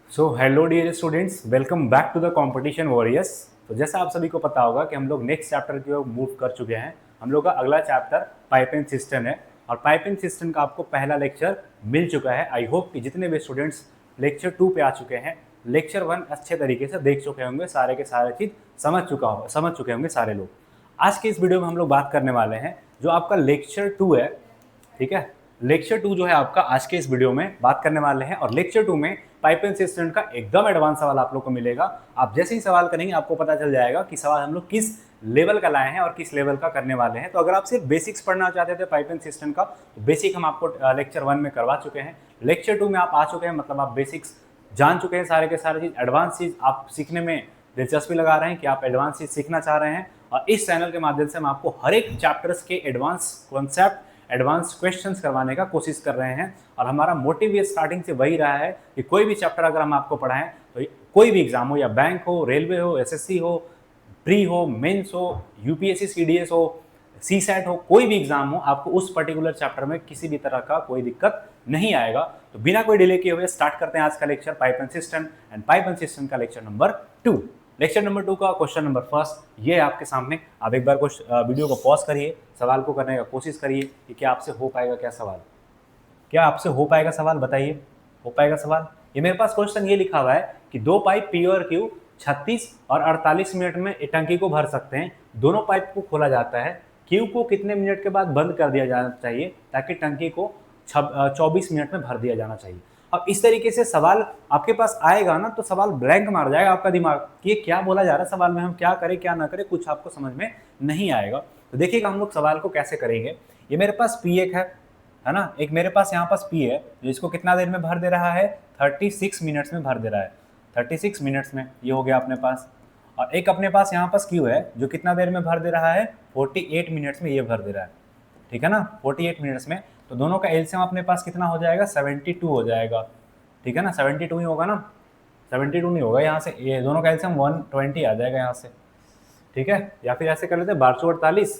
So hello dear students, welcome back to the competition warriors. तो जैसा आप सभी को पता होगा कि हम लोग नेक्स्ट चैप्टर की ओर मूव कर चुके हैं। हम लोग का अगला चैप्टर पाइपिंग सिस्टम है और पाइपिंग सिस्टम का आपको पहला लेक्चर मिल चुका है। आई होप कि जितने भी स्टूडेंट्स लेक्चर 2 पे आ चुके हैं, लेक्चर 1 अच्छे तरीके से देख चुके होंगे, सारे के सारे चीज़ समझ चुके होंगे सारे लोग। आज के इस वीडियो में हम लोग बात करने वाले हैं जो आपका लेक्चर 2 है, ठीक है। लेक्चर 2 जो है आपका आज के इस वीडियो में बात करने वाले हैं और लेक्चर 2 में पाइपिंग सिस्टम का एकदम एडवांस सवाल आप लोग को मिलेगा। आप जैसे ही सवाल करेंगे आपको पता चल जाएगा कि सवाल हम लोग किस लेवल का लाए हैं और किस लेवल का करने वाले हैं। तो अगर आप सिर्फ बेसिक्स पढ़ना चाहते थे पाइपिंग सिस्टम का, तो बेसिक हम आपको लेक्चर 1 में करवा चुके हैं। लेक्चर 2 में आप आ चुके हैं, मतलब आप बेसिक्स जान चुके हैं सारे के सारे चीज़। एडवांस चीज़ आप सीखने में दिलचस्पी लगा रहे हैं कि आप एडवांस चीज़ सीखना चाह रहे हैं और इस चैनल के माध्यम से हम आपको हर एक चैप्टर्स के एडवांस कॉन्सेप्ट, एडवांस क्वेश्चंस करवाने का कोशिश कर रहे हैं। और हमारा मोटिव ये स्टार्टिंग से वही रहा है कि कोई भी चैप्टर अगर हम आपको पढ़ाएं तो कोई भी एग्जाम हो, या बैंक हो, रेलवे हो, एसएससी हो, प्री हो, मेंस हो, यूपीएससी सीडीएस हो, सीसैट हो, कोई भी एग्जाम हो, आपको उस पर्टिकुलर चैप्टर में किसी भी तरह का कोई दिक्कत नहीं आएगा। तो बिना कोई डिले किए हुए स्टार्ट करते हैं आज का lecture piping system and piping system का लेक्चर नंबर 2। लेक्चर नंबर 2 का क्वेश्चन नंबर फर्स्ट ये है आपके सामने। आप एक बार वीडियो को पॉज करिए, सवाल को करने का कोशिश करिए कि क्या आपसे हो पाएगा, क्या सवाल, क्या आपसे हो पाएगा सवाल, बताइए हो पाएगा सवाल। ये मेरे पास क्वेश्चन ये लिखा हुआ है कि दो पाइप पी और क्यू 36 और 48 मिनट में टंकी को भर सकते हैं। दोनों पाइप को खोला जाता है। क्यू को कितने मिनट के बाद बंद कर दिया जाना चाहिए ताकि टंकी को 24 मिनट में भर दिया जाना चाहिए। अब इस तरीके से सवाल आपके पास आएगा ना, तो सवाल ब्लैंक मार जाएगा आपका दिमाग कि ये क्या बोला जा रहा है सवाल में, हम क्या करें क्या ना करें, कुछ आपको समझ में नहीं आएगा। तो देखिएगा हम लोग सवाल को कैसे करेंगे। ये मेरे पास पी एक है ना, एक मेरे पास यहाँ पास पी है जिसको कितना देर में भर दे रहा है, 36 मिनट्स में भर दे रहा है। 36 मिनट्स में ये हो गया अपने पास। और एक अपने पास यहाँ पास क्यू है जो कितना देर में भर दे रहा है, 48 मिनट्स में ये भर दे रहा है, ठीक है ना, 48 मिनट्स में। तो दोनों का एलसीएम अपने पास कितना हो जाएगा, 72 हो जाएगा, ठीक है ना, 72 ही होगा ना, 72 नहीं होगा यहाँ से, ये दोनों का एलसीएम 120 आ जाएगा यहाँ से, ठीक है। या फिर ऐसे कर लेते हैं 1248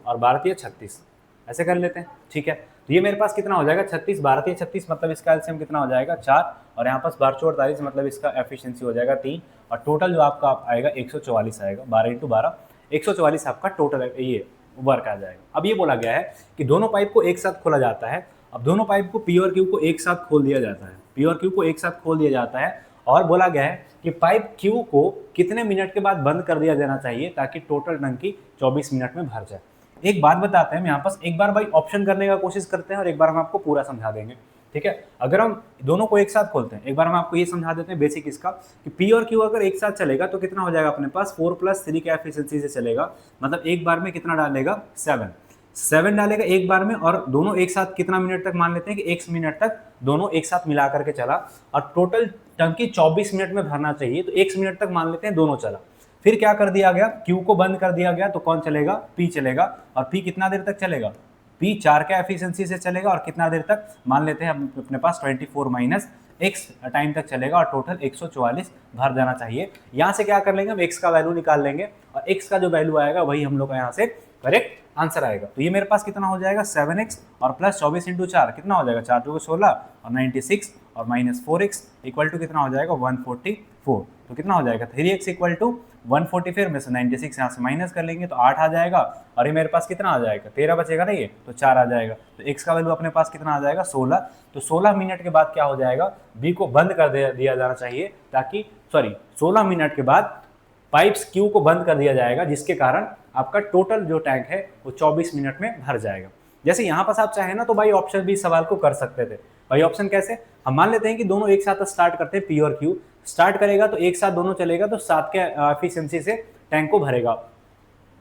और 1236, ऐसे कर लेते हैं, ठीक है। तो ये मेरे पास कितना हो जाएगा, 36 1236, मतलब इसका एलसीएम कितना हो जाएगा 4, और यहाँ पास 1248 मतलब इसका एफिशिएंसी हो जाएगा 3, और टोटल जो आपका आएगा 144 आएगा, 12 × 12 144 आपका टोटल ये वर्क आ जाएगा। अब ये बोला गया है कि दोनों पाइप को एक साथ खोला जाता है। अब दोनों पाइप को पी और क्यू को एक साथ खोल दिया जाता है, पी और क्यू को एक साथ खोल दिया जाता है, और बोला गया है कि पाइप क्यू को कितने मिनट के बाद बंद कर दिया जाना चाहिए ताकि टोटल टंकी 24 मिनट में भर जाए। एक बात बताते हैं, हम यहाँ पास एक बार भाई ऑप्शन करने का कोशिश करते हैं और एक बार हम आपको पूरा समझा देंगे, ठीक है। अगर हम दोनों को एक साथ खोलते हैं, एक बार हम आपको ये समझा देते हैं बेसिक इसका कि पी और क्यू अगर एक साथ चलेगा तो कितना हो जाएगा अपने पास, 4+3 के एफिशिएंसी से चलेगा, मतलब एक बार में कितना डालेगा, 7 डालेगा एक बार में। और दोनों एक साथ कितना मिनट तक मान लेते हैं कि 1 मिनट तक दोनों एक साथ मिला करके चला, और टोटल टंकी 24 मिनट में भरना चाहिए, तो 1 मिनट तक मान लेते हैं दोनों चला। फिर क्या कर दिया गया, क्यू को बंद कर दिया गया, तो कौन चलेगा, पी चलेगा। और पी कितना देर तक चलेगा, पी 4 के एफिशिएंसी से चलेगा, और कितना देर तक मान लेते हैं अपने पास 24 - x टाइम तक चलेगा, और टोटल 144 भर जाना चाहिए। यहाँ से क्या कर लेंगे, हम x का वैल्यू निकाल लेंगे, और x का जो वैल्यू आएगा वही हम लोग का यहाँ से करेक्ट आंसर आएगा। तो ये मेरे पास कितना हो जाएगा, 7x और प्लस 24 × 4 कितना हो जाएगा, 4 × 2 = 16 और 96 और -4x इक्वल टू कितना हो जाएगा, 144। तो कितना हो जाएगा, 3x = 140, फिर में से 96 यहाँ से माइनस कर लेंगे तो 8 आ जाएगा, और ये मेरे पास कितना आ जाएगा, 13 बचेगा ना, ये तो 4 आ जाएगा। तो x का वैल्यू अपने पास कितना आ जाएगा, 16। तो 16 मिनट के बाद क्या हो जाएगा, b को बंद कर दिया जाना चाहिए, ताकि 16 मिनट के बाद पाइप्स क्यू को बंद कर दिया जाएगा, जिसके कारण आपका टोटल जो टैंक है वो 24 मिनट में भर जाएगा। जैसे यहाँ पास आप चाहे ना तो बाई ऑप्शन भी सवाल को कर सकते थे। बाई ऑप्शन कैसे, हम मान लेते हैं कि दोनों एक साथ स्टार्ट करते हैं, पी और क्यू स्टार्ट करेगा तो एक साथ दोनों चलेगा, तो 7 के एफिशिएंसी से टैंक को भरेगा।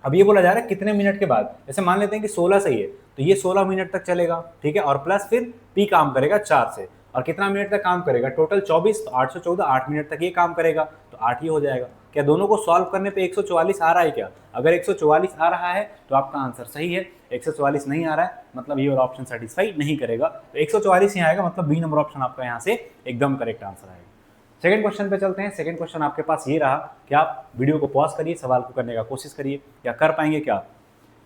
अब ये बोला जा रहा है कितने मिनट के बाद, जैसे मान लेते हैं कि 16 सही है तो ये 16 मिनट तक चलेगा, ठीक है, और प्लस फिर पी काम करेगा 4 से, और कितना मिनट तक काम करेगा, टोटल 24, तो 814, 8 मिनट तक ये काम करेगा, तो 8 ही हो जाएगा। क्या दोनों को सॉल्व करने पे 144 आ रहा है क्या, अगर 144 आ रहा है तो आपका आंसर सही है, 144 नहीं आ रहा है मतलब ये और ऑप्शन सेटिस्फाई नहीं करेगा, तो 144 ही आएगा, मतलब बी नंबर ऑप्शन आपका यहाँ से एकदम करेक्ट आंसर आएगा। सेकंड क्वेश्चन पे चलते हैं। सेकंड क्वेश्चन आपके पास ये रहा कि आप वीडियो को पॉज करिए, सवाल को करने का कोशिश करिए, क्या कर पाएंगे क्या।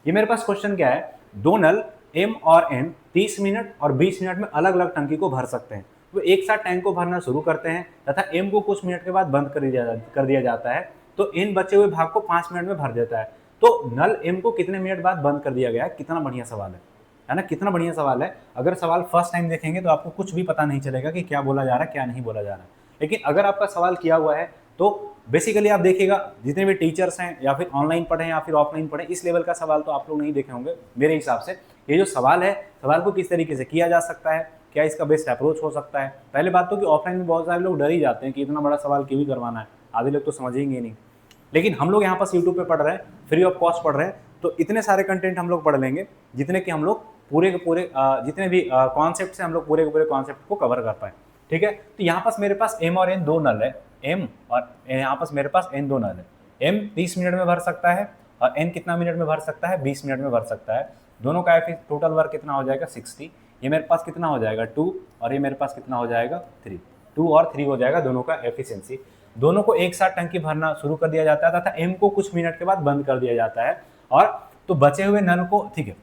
ये मेरे पास क्वेश्चन क्या है, दो नल M और N 30 मिनट और 20 मिनट में अलग अलग टंकी को भर सकते हैं। वो एक साथ टैंक को भरना शुरू करते हैं तथा एम को कुछ मिनट के बाद बंद कर दिया जाता है, तो इन बचे हुए भाग को 5 मिनट में भर देता है। तो नल एम को कितने मिनट बाद बंद कर दिया गया है? कितना बढ़िया सवाल है ना, कितना बढ़िया सवाल है। अगर सवाल फर्स्ट टाइम देखेंगे तो आपको कुछ भी पता नहीं चलेगा कि क्या बोला जा रहा है क्या नहीं बोला जा रहा है, लेकिन अगर आपका सवाल किया हुआ है तो बेसिकली आप देखिएगा जितने भी टीचर्स हैं या फिर ऑनलाइन पढ़े या फिर ऑफलाइन पढ़े, इस लेवल का सवाल तो आप लोग नहीं देखे होंगे मेरे हिसाब से। ये जो सवाल है, सवाल को किस तरीके से किया जा सकता है, क्या इसका बेस्ट अप्रोच हो सकता है। पहले बात तो कि ऑफलाइन में बहुत सारे लोग डर ही जाते हैं कि इतना बड़ा सवाल क्यों ही करवाना है, आधे लोग तो समझेंगे नहीं। लेकिन हम लोग यहाँ पास यूट्यूब पे पढ़ रहे हैं, फ्री ऑफ कॉस्ट पढ़ रहे हैं, तो इतने सारे कंटेंट हम लोग पढ़ लेंगे जितने कि हम लोग पूरे के पूरे जितने भी कॉन्सेप्ट से हम लोग पूरे के पूरे कॉन्सेप्ट को कवर कर पाए। ठीक है, तो यहाँ पास मेरे पास एम और एन दो नल है, एम और यहाँ पास मेरे पास एन दो नल है। एम 30 मिनट में भर सकता है और एन कितना मिनट में भर सकता है? 20 मिनट में भर सकता है। दोनों का टोटल वर्क कितना हो जाएगा? 60। ये मेरे पास कितना हो जाएगा? 2, और ये मेरे पास कितना हो जाएगा? 3। 2 और 3 हो जाएगा दोनों का एफिशिएंसी। दोनों को एक साथ टंकी भरना शुरू कर दिया जाता है तथा एम को कुछ मिनट के बाद बंद कर दिया जाता है। और तो बचे हुए नल को, ठीक है,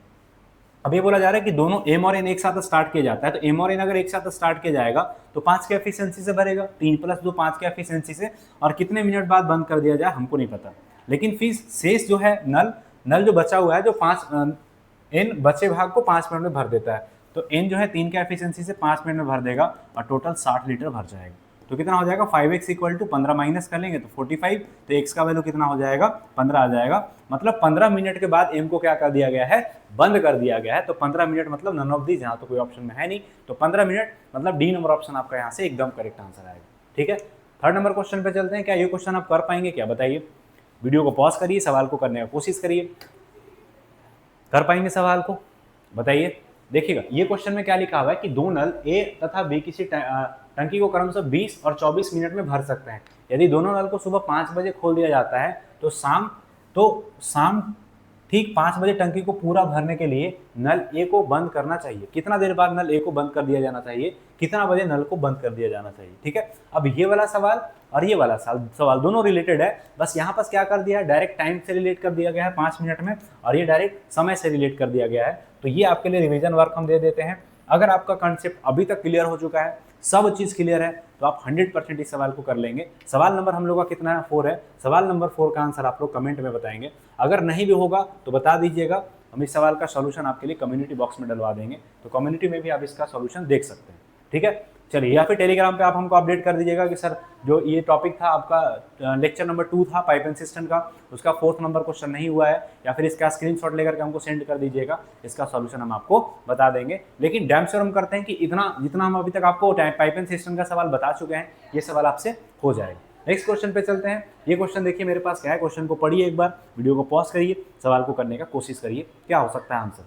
अब ये बोला जा रहा है कि दोनों एम और एन एक साथ स्टार्ट किया जाता है, तो एम और एन अगर एक साथ स्टार्ट किया जाएगा तो 5 के एफिशिएंसी से भरेगा, 3 + 2 5 के एफिशिएंसी से, और कितने मिनट बाद बंद कर दिया जाए हमको नहीं पता। लेकिन फिर शेष जो है नल जो बचा हुआ है, जो 5 एन बचे भाग को 5 मिनट में भर देता है, तो एन जो है 3 के एफिशिएंसी से 5 मिनट में भर देगा और टोटल 60 लीटर भर जाएगा। तो कितना हो जाएगा? 5x = 15 माइनस कर लेंगे तो 45, तो x का वैल्यू कितना हो जाएगा? 15 आ जाएगा। मतलब 15 मिनट के बाद m को क्या कर दिया गया है? बंद कर दिया गया है। तो 15 मिनट मतलब नन ऑफ दीज, यहाँ तो कोई ऑप्शन में है नहीं, तो 15 मिनट मतलब डी नंबर ऑप्शन आपका यहाँ से एकदम करेक्ट आंसर आएगा। ठीक है, थर्ड नंबर क्वेश्चन पे चलते हैं। क्या ये क्वेश्चन आप कर पाएंगे क्या? बताइए, वीडियो को पॉज करिए, सवाल को करने की कोशिश करिए। कर पाएंगे सवाल को? बताइए। देखिएगा ये क्वेश्चन में क्या लिखा हुआ है कि दो नल ए तथा बी किसी टंकी को क्रमशः 20 और 24 मिनट में भर सकते हैं। यदि दोनों नल को सुबह 5 बजे खोल दिया जाता है तो शाम ठीक 5 बजे टंकी को पूरा भरने के लिए नल ए को बंद करना चाहिए। कितना देर बाद नल ए को बंद कर दिया जाना चाहिए? कितना बजे नल को बंद कर दिया जाना चाहिए? ठीक है, अब ये वाला सवाल और ये वाला सवाल दोनों रिलेटेड है, बस यहाँ पास क्या कर दिया है, डायरेक्ट टाइम से रिलेट कर दिया गया है 5 मिनट में, और ये डायरेक्ट समय से रिलेट कर दिया गया है। तो ये आपके लिए रिवीजन वर्क हम दे देते हैं। अगर आपका कॉन्सेप्ट अभी तक क्लियर हो चुका है, सब चीज़ क्लियर है, तो आप 100% इस सवाल को कर लेंगे। सवाल नंबर हम लोग का कितना है? 4 है। सवाल नंबर 4 का आंसर आप लोग कमेंट में बताएंगे। अगर नहीं भी होगा तो बता दीजिएगा, हम इस सवाल का सॉल्यूशन आपके लिए कम्युनिटी बॉक्स में डलवा देंगे, तो कम्युनिटी में भी आप इसका सॉल्यूशन देख सकते हैं। ठीक है, चलिए, या फिर टेलीग्राम पे आप हमको अपडेट कर दीजिएगा कि सर जो ये टॉपिक था आपका लेक्चर नंबर 2 था पाइप एंड सिस्टम का, उसका 4th नंबर क्वेश्चन नहीं हुआ है, या फिर इसका स्क्रीनशॉट लेकर के हमको सेंड कर दीजिएगा, इसका सॉल्यूशन हम आपको बता देंगे। लेकिन डैम श्योर हम करते हैं कि जितना हम अभी तक आपको पाइप एंड सिस्टम का सवाल बता चुके हैं, ये सवाल आपसे हो जाएगा। नेक्स्ट क्वेश्चन पे चलते हैं। ये क्वेश्चन देखिए मेरे पास क्या है, क्वेश्चन को पढ़िए एक बार, वीडियो को पॉज करिए, सवाल को करने का कोशिश करिए, क्या हो सकता है आंसर।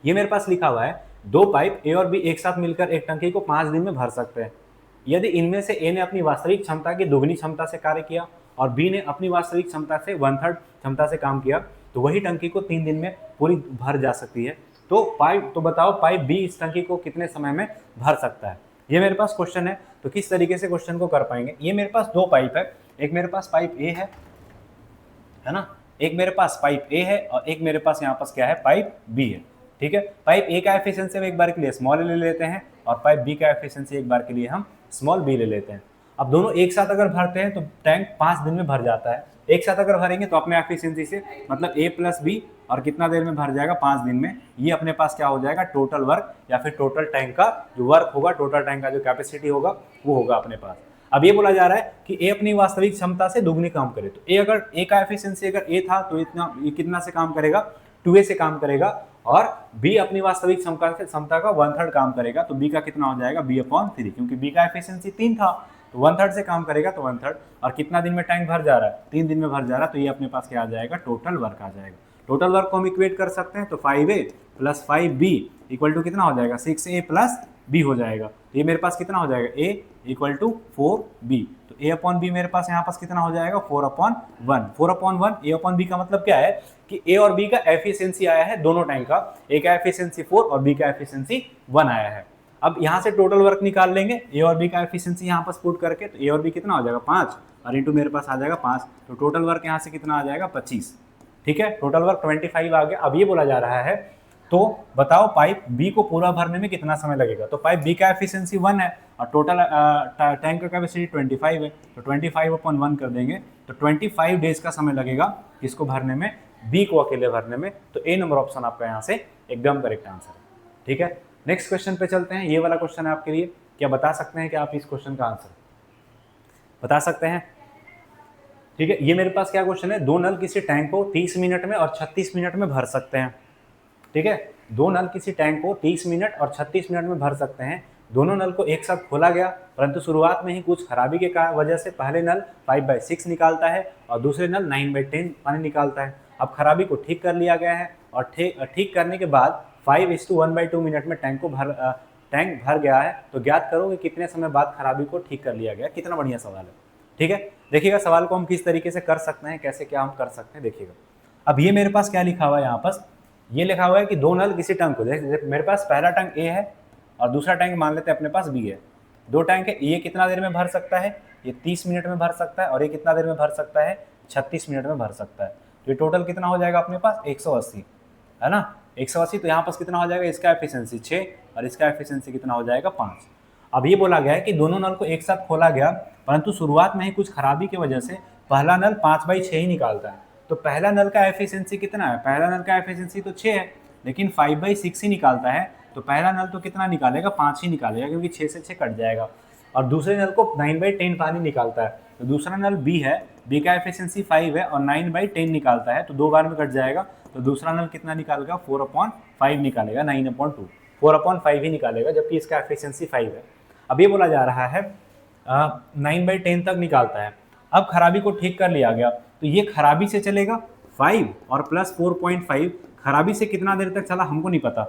ये मेरे पास लिखा हुआ है, 2 पाइप ए और बी एक साथ मिलकर एक टंकी को 5 दिन में भर सकते हैं। यदि इनमें से ए ने अपनी वास्तविक क्षमता की दोगुनी क्षमता से कार्य किया और बी ने अपनी वास्तविक क्षमता से 1/3 क्षमता से काम किया, तो वही टंकी को 3 दिन में पूरी भर जा सकती है। तो बताओ पाइप बी इस टंकी को कितने समय में भर सकता है? ये मेरे पास क्वेश्चन है, तो किस तरीके से क्वेश्चन को कर पाएंगे। ये मेरे पास 2 पाइप है, एक मेरे पास पाइप ए है ना, एक मेरे पास पाइप ए है और एक मेरे पास यहाँ पास क्या है, पाइप बी है। ठीक है, पाइप ए का एफिशिएंसी हम एक बार के लिए स्मॉल ले लेते हैं और पाइप बी का एफिशिएंसी एक बार के लिए हम स्मॉल बी ले लेते हैं। अब दोनों एक साथ अगर भरते हैं तो टैंक 5 दिन में भर जाता है। एक साथ अगर भरेंगे तो अपने एफिशिएंसी से, मतलब ए प्लस बी, और कितना देर में भर जाएगा? 5 दिन में। ये अपने पास क्या हो जाएगा, टोटल वर्क या फिर टोटल टैंक का जो वर्क होगा, टोटल टैंक का जो कैपेसिटी होगा वो होगा अपने पास। अब ये बोला जा रहा है कि ए अपनी वास्तविक क्षमता से दुगनी काम करे, तो ए का एफिशिएंसी अगर ए था तो ये कितना से काम करेगा, 2a से काम करेगा, और बी अपनी वास्तविक क्षमता का 1/3 काम करेगा, तो बी का कितना हो जाएगा, b/3, क्योंकि बी का एफिशिएंसी 3 था तो 1/3 से काम करेगा तो 1/3, और कितना दिन में टैंक भर जा रहा है, 3 दिन में भर जा रहा है, तो ये अपने पास क्या आ जाएगा, टोटल वर्क आ जाएगा। टोटल वर्क को हम इक्वेट कर सकते हैं, तो 5a + 5b = कितना हो जाएगा, 6a + b हो जाएगा। तो ये मेरे पास कितना हो जाएगा, a = 4b, तो a/b मेरे पास यहाँ पास कितना हो जाएगा, 4/1। 4/1 a/b का मतलब क्या है कि a और b का एफिशिएंसी आया है दोनों टैंक का, a का एफिशिएंसी 4 और b का एफिशिएंसी 1 आया है। अब यहाँ से टोटल वर्क निकाल लेंगे, a और b का एफिशिएंसी यहाँ पास पुट करके, तो a और b कितना हो जाएगा, 5, और इंटू मेरे पास आ जाएगा 5, तो टोटल वर्क यहाँ से कितना आ जाएगा, 25। ठीक है, टोटल वर्क 25 आ गया। अब ये बोला जा रहा है तो बताओ पाइप बी को पूरा भरने में कितना समय लगेगा। तो पाइप बी का एफिशिएंसी 1 है और टोटल टैंक का कैपेसिटी 25 है, तो 25/1 कर देंगे तो 25 डेज का समय लगेगा इसको भरने में, बी को अकेले भरने में। तो ए नंबर ऑप्शन आपका यहाँ से एकदम करेक्ट आंसर है। ठीक है, नेक्स्ट क्वेश्चन पे चलते हैं। ये वाला क्वेश्चन है आपके लिए, क्या बता सकते हैं कि आप इस क्वेश्चन का आंसर बता सकते हैं? ठीक है, ये मेरे पास क्या क्वेश्चन है, दो नल किसी टैंक को 30 मिनट में और 36 मिनट में भर सकते हैं। ठीक है, दो नल किसी टैंक को 30 मिनट और 36 मिनट में भर सकते हैं। दोनों नल को एक साथ खोला गया, परंतु शुरुआत में ही कुछ खराबी के वजह से पहले नल 5/6 निकालता है और दूसरे नल 9/10 पानी निकालता है। अब खराबी को ठीक कर लिया गया है और ठीक करने के बाद 5:1/2 मिनट में टैंक भर गया है। तो ज्ञात करो कि कितने समय बाद खराबी को ठीक कर लिया गया। कितना बढ़िया सवाल है। ठीक है, देखिएगा सवाल को हम किस तरीके से कर सकते हैं, कैसे क्या हम कर सकते हैं, देखिएगा। अब ये मेरे पास क्या लिखा हुआ है, यहाँ पर ये लिखा हुआ है कि दो नल किसी टैंक को, मेरे पास पहला टैंक ए है और दूसरा टैंक मान लेते हैं अपने पास बी है। दो टैंक है, ये कितना देर में भर सकता है, ये 30 मिनट में भर सकता है और ये कितना देर में भर सकता है, 36 मिनट में भर सकता है। तो ये टोटल कितना हो जाएगा अपने पास 180, है ना, 180। तो यहाँ पास कितना हो जाएगा, इसका एफिशिएंसी 6 और इसका एफिशिएंसी कितना हो जाएगा 5। अब ये बोला गया है कि दोनों नल को एक साथ खोला गया, परंतु शुरुआत में ही कुछ खराबी की वजह से पहला नल 5/6 ही निकालता है। तो पहला नल का एफिशिएंसी कितना है, पहला नल का एफिशिएंसी तो 6 है, लेकिन 5/6 ही निकालता है। तो पहला नल तो कितना निकालेगा, 5 ही निकालेगा, क्योंकि 6 से 6 कट जाएगा। और दूसरे नल को 9/10 पानी निकालता है। तो दूसरा नल बी है, बी का एफिशिएंसी 5 है और 9/10 निकालता है, तो 2 बार में कट जाएगा। तो दूसरा नल कितना निकालेगा, 4/5 निकालेगा, 9/2, 4/5 ही निकालेगा, जबकि इसका एफिशिएंसी 5 है। अब ये बोला जा रहा है 9/10 तक निकालता है। अब खराबी को ठीक कर लिया गया, तो ये खराबी से चलेगा 5 और प्लस 4.5। खराबी से कितना देर तक चला हमको नहीं पता,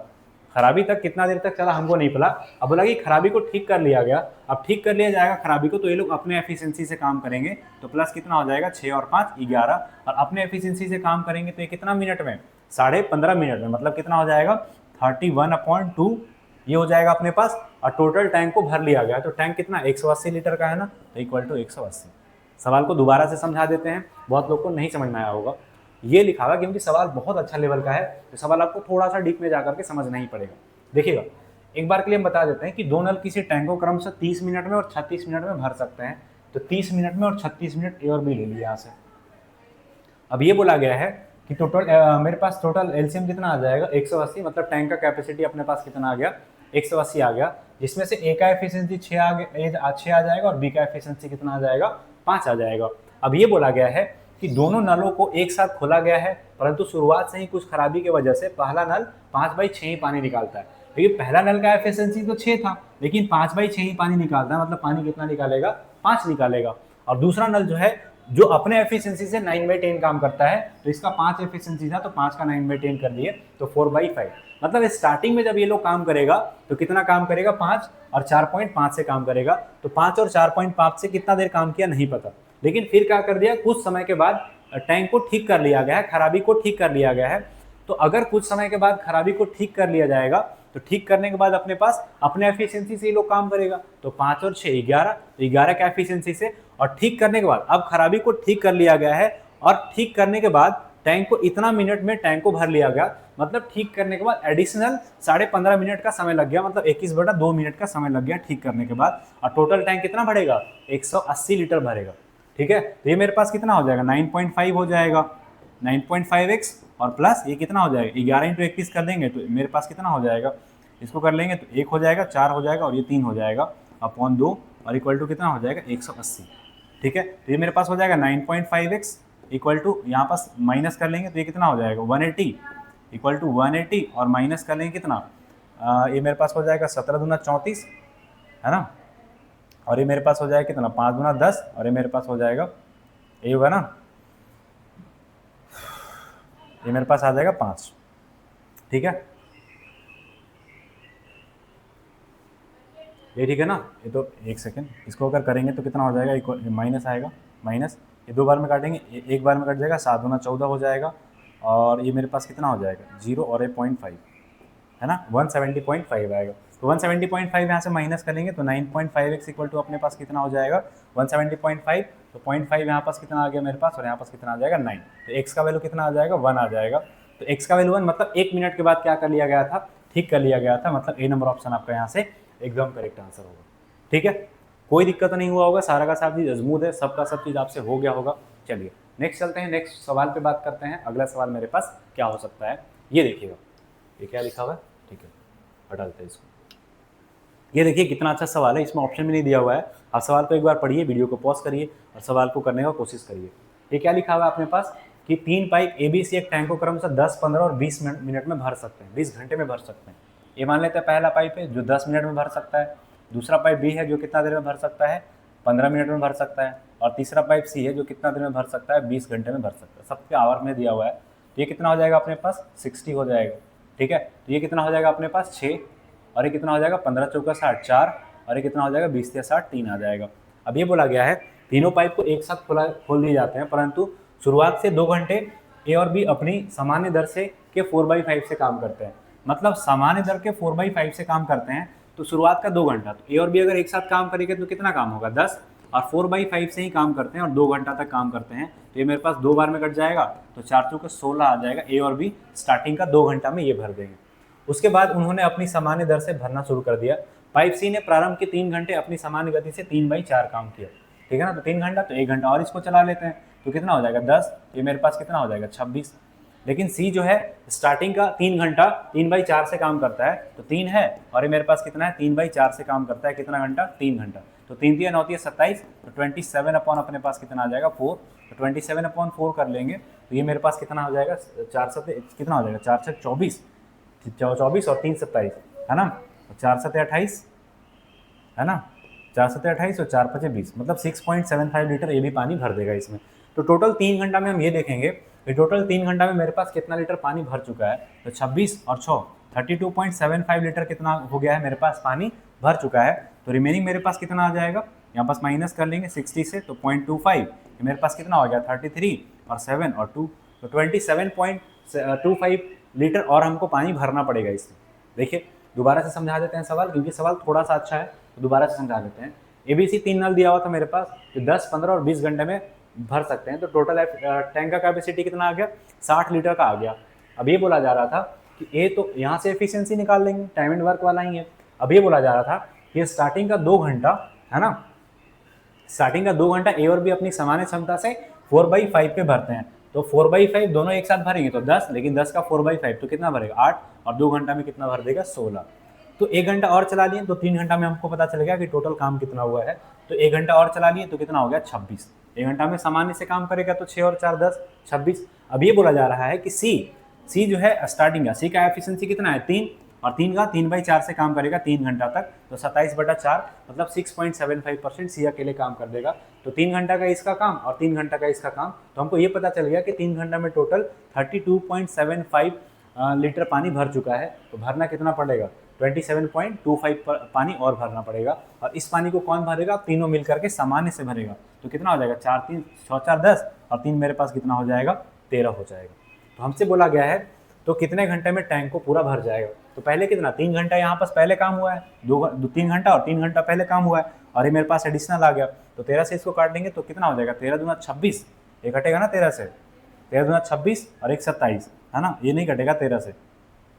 खराबी तक कितना देर तक चला हमको नहीं पता। अब बोला कि खराबी को ठीक कर लिया गया, अब ठीक कर लिया जाएगा खराबी को, तो ये लोग अपने एफिशिएंसी से काम करेंगे। तो प्लस कितना हो जाएगा, 6 और 5 11, और अपने एफिशिएंसी से काम करेंगे तो ये कितना मिनट में, 15.5 मिनट में, मतलब कितना हो जाएगा 31/2 ये हो जाएगा अपने पास। और टोटल टैंक को भर लिया गया, तो टैंक कितना 180 लीटर का है ना, तो इक्वल टू 180। सवाल को दोबारा से समझा देते हैं, बहुत लोग को नहीं समझ में आया होगा। ये लिखा हुआ क्योंकि सवाल बहुत अच्छा लेवल का है, तो सवाल आपको थोड़ा सा डीप में जाकर के समझना ही पड़ेगा। देखिएगा, एक बार के लिए हम बता देते हैं कि दो नल किसी टैंक को क्रमशः 30 मिनट में और 36 मिनट में भर सकते हैं। तो 30 मिनट में और 36 मिनट ए और बी ले लिया यहाँ से। अब ये बोला गया है कि टोटल मेरे पास टोटल एलसीएम कितना आ जाएगा 180, मतलब टैंक का कैपेसिटी अपने पास कितना आ गया 180 आ गया, जिसमें से ए का एफिशिएंसी 6 आ जाएगा और बी का एफिशिएंसी कितना आ जाएगा 5 आ जाएगा। अब ये बोला गया है कि दोनों नलों को एक साथ खोला गया है, परंतु शुरुआत से ही कुछ खराबी की वजह से पहला नल 5/6 ही पानी निकालता है। लेकिन पहला नल का एफिशिएंसी तो 6 था, लेकिन 5/6 ही पानी निकालता है, मतलब पानी कितना निकालेगा 5 निकालेगा। और दूसरा नल जो है जो अपने एफिशिएंसी से 9/10 काम करता है, तो इसका 5 एफिशिएंसी था, तो 5 का 9/10 कर दिए, तो 4/5। मतलब स्टार्टिंग में जब ये लोग काम करेगा तो कितना काम करेगा 5 और 4.5 से काम करेगा। तो 5 और 4.5 से कितना देर काम किया नहीं पता, लेकिन फिर क्या कर दिया, कुछ समय के बाद टैंक को ठीक कर लिया गया है, खराबी को ठीक कर लिया गया है। तो अगर कुछ समय के बाद खराबी को ठीक कर लिया जाएगा, तो ठीक करने के बाद अपने पास अपने एफिशिएंसी से ये लोग काम करेगा। तो 5 और 6 11, तो 11 का एफिशिएंसी से। और ठीक करने के बाद अब खराबी को ठीक कर लिया गया है, और ठीक करने के बाद टैंक को इतना मिनट में टैंक को भर लिया गया, मतलब ठीक करने के बाद एडिशनल 15.5 मिनट का समय लग गया, मतलब 21/2 मिनट का समय लग गया ठीक करने के बाद। और टोटल टैंक कितना भरेगा 180 लीटर भरेगा। ठीक है, तो ये मेरे पास कितना हो जाएगा 9.5 हो जाएगा, 9.5x और प्लस ये कितना हो जाएगा 11 × 21 कर देंगे तो मेरे पास कितना हो जाएगा, इसको कर लेंगे तो 1 हो जाएगा, 4 हो जाएगा और ये 3 हो जाएगा अपॉन 2 और इक्वल टू कितना हो जाएगा 180। ठीक है, तो ये मेरे पास हो जाएगा 9.5x इक्वल टू, यहाँ पास माइनस कर लेंगे तो ये कितना हो जाएगा 180 इक्वल टू 180 और माइनस कर लेंगे कितना ये मेरे पास हो जाएगा 17 दूना 34, है ना, और ये मेरे पास हो जाएगा कितना 5 दूना 10 और ये मेरे पास हो जाएगा ये होगा ना, ये मेरे पास आ जाएगा 5। ठीक है, ये ठीक है ना। ये तो एक सेकेंड, इसको अगर करेंगे तो कितना हो जाएगा, माइनस आएगा, माइनस ये 2 बार में काटेंगे, एक बार में कट जाएगा, 7 दूना 14 हो जाएगा, और ये मेरे पास कितना हो जाएगा 0 और 0.5, है ना, 170.5 आएगा। तो 170.5 यहाँ से माइनस करेंगे तो 9.5x इक्वल टू अपने पास कितना हो जाएगा 170.5, तो 0.5 यहाँ पास कितना आ गया मेरे पास, और यहाँ पास कितना आ जाएगा 9। तो x का वैल्यू कितना आ जाएगा 1 आ जाएगा। तो x का वैल्यू 1 मतलब 1 मिनट के बाद क्या कर लिया गया था, ठीक कर लिया गया था, मतलब ए नंबर ऑप्शन आपका यहाँ से एकदम करेक्ट आंसर होगा। ठीक है, कोई दिक्कत नहीं हुआ होगा, सारा का सारा चीज़ स्मूथ है, सबका सब चीज़ आपसे हो गया होगा। चलिए नेक्स्ट चलते हैं, नेक्स्ट सवाल पे बात करते हैं। अगला सवाल मेरे पास क्या हो सकता है, ये देखिएगा, ये क्या लिखा हुआ है, ठीक है हटा देते हैं इसको। ये देखिए कितना अच्छा सवाल है, इसमें ऑप्शन भी नहीं दिया हुआ है। आप सवाल को एक बार पढ़िए, वीडियो को पॉज करिए और सवाल को करने का कोशिश करिए। ये क्या लिखा हुआ है अपने पास कि 3 पाइप ABC एक टैंक को क्रमशः 10, 15 और 20 मिनट में भर सकते हैं, 20 घंटे में भर सकते हैं। ये मान लेते हैं पहला पाइप है जो 10 मिनट में भर सकता है, दूसरा पाइप B है जो कितना देर में भर सकता है, 15 मिनट में भर सकता है, और तीसरा पाइप C है जो कितना देर में भर सकता है, 20 घंटे में भर सकता है। सबके आवर में दिया हुआ है, तो ये कितना हो जाएगा अपने पास 60 हो जाएगा। ठीक है, तो ये कितना हो जाएगा अपने पास 6, और ये कितना हो जाएगा 15 चौका 60 4, और ये कितना हो जाएगा 20 या 60 3 आ जाएगा। अब ये बोला गया है तीनों पाइप को एक साथ खोल दिए जाते हैं, परंतु शुरुआत से 2 घंटे ए और बी अपनी सामान्य दर से के 4/5 से काम करते हैं। मतलब सामान्य दर के 4/5 से काम करते हैं, तो शुरुआत का 2 घंटा, तो ए और बी अगर एक साथ काम करेंगे तो कितना काम होगा 10, और 4/5 से ही काम करते हैं और 2 घंटा तक काम करते हैं, तो ये मेरे पास 2 बार में कट जाएगा, तो 4 चौके 16 आ जाएगा। ए और बी स्टार्टिंग का 2 घंटा में ये भर देंगे। उसके बाद उन्होंने अपनी सामान्य दर से भरना शुरू कर दिया। पाइप सी ने प्रारंभ के 3 घंटे अपनी सामान्य गति से 3/4 काम किया। ठीक है ना, तो 3 घंटा, तो 1 घंटा और इसको चला लेते हैं, तो कितना हो जाएगा 10, ये मेरे पास कितना हो जाएगा 26। लेकिन सी जो है स्टार्टिंग का 3 घंटा 3/4 से काम करता है, तो 3 है, और ये मेरे पास कितना है 3/4 से काम करता है, कितना घंटा 3 घंटा, तो 3 3 9 27, तो 27 अपॉन अपने पास कितना आ जाएगा 4, तो 27 अपॉन 4 कर लेंगे, तो ये मेरे पास कितना हो जाएगा 4 7 कितना हो जाएगा 4 6 24, 24 और 3 27 है ना, 4 7 28 है ना, 4 7 28 और 4 5 20, मतलब 6.75 लीटर ये भी पानी भर देगा इसमें। तो टोटल 3 घंटा में हम ये देखेंगे कि टोटल 3 घंटा में मेरे पास कितना लीटर पानी भर चुका है, तो 26 और 6 32.75 लीटर कितना हो गया है मेरे पास पानी भर चुका है। तो रिमेनिंग मेरे पास कितना आ जाएगा, यहाँ पास माइनस कर लेंगे 60 से, तो 0.25 मेरे पास कितना हो गया 33 और 7 और 2, तो 27.25 लीटर और हमको पानी भरना पड़ेगा इसमें। देखिए दोबारा से समझा देते हैं सवाल, क्योंकि सवाल थोड़ा सा अच्छा है, तो दोबारा से समझा देते हैं। ABC 3 नल दिया हुआ था मेरे पास, तो 10, 15 और 20 घंटे में भर सकते हैं, तो टोटल टैंक का कैपेसिटी कितना आ गया 60 लीटर का आ गया। अब ये बोला जा रहा था कि ए, तो यहाँ से एफिशिएंसी निकाल लेंगे, टाइम एंड वर्क वाला ही है। अब ये बोला जा रहा था कि स्टार्टिंग का 2 घंटा है ना, स्टार्टिंग का 2 घंटा ए और बी अपनी सामान्य क्षमता से 4/5 पे भरते हैं, तो 4/5 दोनों एक साथ भरेंगे तो 10, लेकिन 10 का 4/5 तो कितना भरेगा 8, और 2 घंटा में कितना भर देगा 16। तो 1 घंटा और चला लिए तो 3 घंटा में हमको पता चल गया कि टोटल काम कितना हुआ है, तो 1 घंटा और चला लिए तो कितना हो गया 26। 1 घंटा में सामान्य से काम करेगा तो 6 और 4 10 26। अब ये बोला जा रहा है कि सी जो है स्टार्टिंग का सी का एफिशिएंसी कितना है 3, और 3 का 3/4 से काम करेगा 3 घंटा तक, तो 27/4 मतलब 6.75% सी अकेले काम कर देगा। तो 3 घंटा का इसका काम और 3 घंटा का इसका काम, तो हमको ये पता चल गया कि 3 घंटा में टोटल 32.75 लीटर पानी भर चुका है। तो भरना कितना पड़ेगा 27.25 पानी और भरना पड़ेगा, और इस पानी को कौन भरेगा, तीनों मिलकर के सामान्य से भरेगा, तो कितना हो जाएगा 4 3 6 4 10, और 3 मेरे पास कितना हो जाएगा 13 हो जाएगा। तो हमसे बोला गया है तो कितने घंटे में टैंक को पूरा भर जाएगा, तो पहले कितना 3 घंटा यहाँ पास पहले काम हुआ है, 3 घंटा और 3 घंटा पहले काम हुआ है, और ये मेरे पास एडिशनल आ गया, तो 13 से इसको काट देंगे तो कितना हो जाएगा 13 दूना 26, ये कटेगा ना 13 से, 13 दूना 26 और 1 27 है ना, ये नहीं कटेगा 13 से।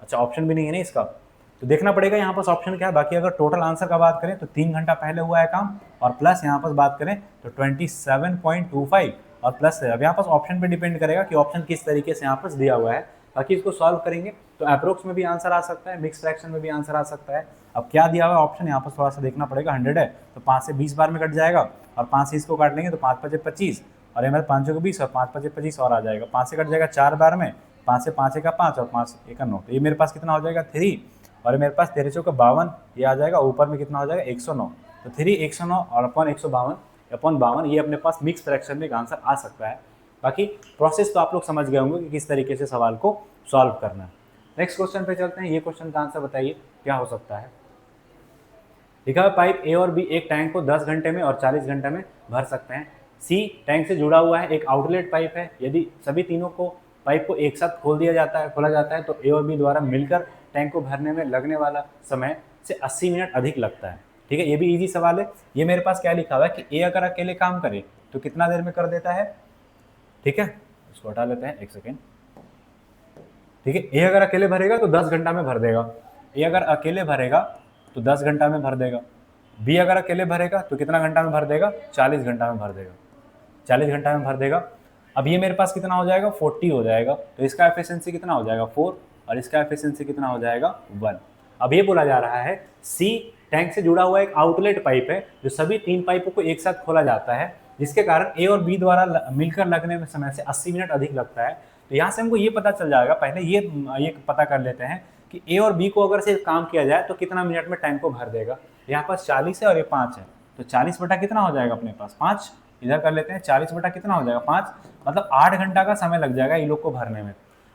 अच्छा ऑप्शन भी नहीं है ना इसका, तो देखना पड़ेगा यहाँ पास ऑप्शन क्या है। बाकी अगर टोटल आंसर का बात करें तो 3 घंटा पहले हुआ है काम, और प्लस यहाँ पास बात करें तो 27.25 और प्लस है। अब यहाँ पास ऑप्शन पे डिपेंड करेगा कि ऑप्शन किस तरीके से यहाँ पास दिया हुआ है। बाकी इसको सॉल्व करेंगे तो अप्रोक्स में भी आंसर आ सकता है, मिक्स फ्रैक्शन में भी आंसर आ सकता है। अब क्या दिया हुआ है ऑप्शन यहाँ पर थोड़ा सा देखना पड़ेगा। 100 है तो 5 से 20 बार में कट जाएगा, और 5 से इसको काट लेंगे तो 5 5 25, और मेरे 5 को 20 और 5 5 25 और आ जाएगा। 5 से कट जाएगा 4 बार में, 5 से 5 का 5 और 5 1 का 9, तो ये मेरे पास कितना हो जाएगा 3, और मेरे पास 13 चौका 52 ये आ जाएगा, ऊपर में कितना हो जाएगा 109, तो 3 109 और अपॉन 152 अपॉन 52 ये अपने पास मिक्स फ्रैक्शन में एक आंसर आ सकता है। बाकी प्रोसेस तो आप लोग समझ गए होंगे कि किस तरीके से सवाल को सॉल्व करना है। नेक्स्ट क्वेश्चन पे चलते हैं। ये क्वेश्चन का आंसर बताइए क्या हो सकता है। लिखा है पाइप ए और बी एक टैंक को 10 घंटे में और 40 घंटे में भर सकते हैं। सी टैंक से जुड़ा हुआ है एक आउटलेट पाइप है। यदि सभी तीनों को पाइप को एक साथ खोला जाता है तो ए और बी द्वारा मिलकर टैंक को भरने में लगने वाला समय से 80 मिनट अधिक लगता है। ठीक है, ये भी इजी सवाल है। ये मेरे पास क्या लिखा हुआ है कि ए अगर अकेले काम करे तो कितना देर में कर देता है। ठीक है, इसको हटा लेते हैं एक सेकेंड। ठीक है। ए अगर अकेले भरेगा तो 10 घंटा में भर देगा, ए अगर अकेले भरेगा तो 10 घंटा में भर देगा, बी अगर अकेले भरेगा तो कितना घंटा में भर देगा, 40 घंटा में भर देगा, 40 घंटा में भर देगा। अब ये मेरे पास कितना हो जाएगा, 40 हो जाएगा, तो इसका एफिशिएंसी कितना हो जाएगा 4 और इसका एफिशिएंसी कितना हो जाएगा 1। अब ये बोला जा रहा है सी टैंक से जुड़ा हुआ एक आउटलेट पाइप है जो सभी 3 पाइपों को एक साथ खोला जाता है, जिसके कारण ए और बी द्वारा मिलकर लगने में समय से 80 मिनट अधिक लगता है। तो यहाँ से हमको ये पता चल जाएगा, पहले ये पता कर लेते हैं कि ए और बी को अगर से काम किया जाए तो कितना मिनट में टैंक को भर देगा। यहाँ पास 40 है और ये 5 है, तो 40 बटा कितना हो जाएगा अपने पास 5, इधर कर लेते हैं 40 बटा कितना हो जाएगा 5, मतलब 8 घंटा का समय लग जाएगा ये लोग को भरने में।